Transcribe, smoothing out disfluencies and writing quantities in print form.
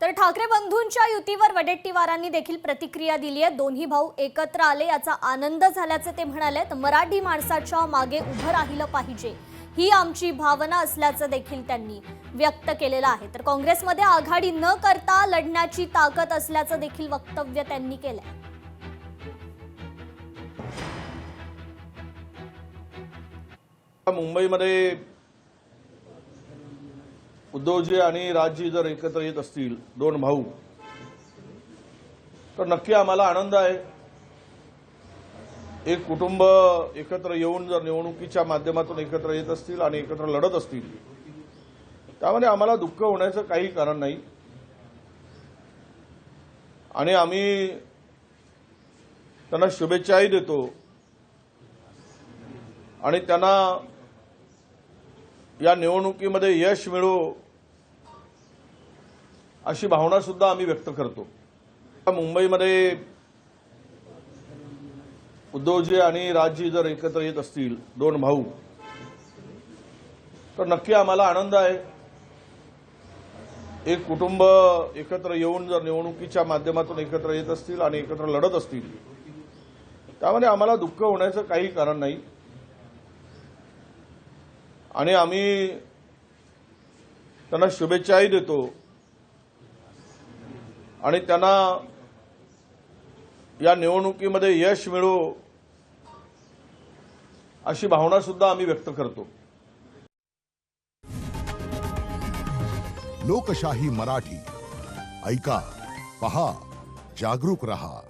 तर ठाकरे बंधूंच्या युतीवर वडेट्टीवारांनी देखील प्रतिक्रिया दिली आहे। दोन्ही भाऊ एकत्र आले याचा आनंद झाल्याचे ते म्हणालेत। मराठी माणसाच्या मागे उभं राहिलं पाहिजे ही आमची भावना असल्याचं देखील त्यांनी व्यक्त केलेलं आहे। तर काँग्रेसमध्ये आघाडी न करता लढण्याची ताकद असल्याचं देखील वक्तव्य त्यांनी केलंय। मुंबईमध्ये उद्धवजी आणि राजजी जर एकत्र येत असतील दोन भाऊ तर नक्की आम्हाला आनंद आहे। एक कुटुंब एकत्र येऊन जर निवडणुकीच्या माध्यमातून एकत्र येत असतील आणि एकत्र लढत असतील त्यामध्ये आम्हाला दुःख होण्याचं काही कारण नाही आणि आम्ही त्यांना शुभेच्छाही देतो आणि त्यांना या निवडणुकीमध्ये यश मिळो अशी भावना सुद्धा आम्ही व्यक्त करतो। मुंबईमध्ये उद्धवजी आणि राजजी जर एकत्र येत असतील दोन भाऊ तर नक्की आम्हाला आनंद आहे। एक कुटुंब एकत्र येऊन जर निवडणुकीच्या माध्यमातून एकत्र येत असतील आणि एकत्र लढत असतील त्यामध्ये आम्हाला दुःख होण्याचं काही कारण नाही आणि आम्ही त्यांना शुभेच्छाही देतो आणि त्यांना या निवडणुकीमध्ये यश मिळो अशी भावना सुद्धा आम्ही व्यक्त करतो। लोकशाही मराठी ऐका, पहा, जागरूक रहा।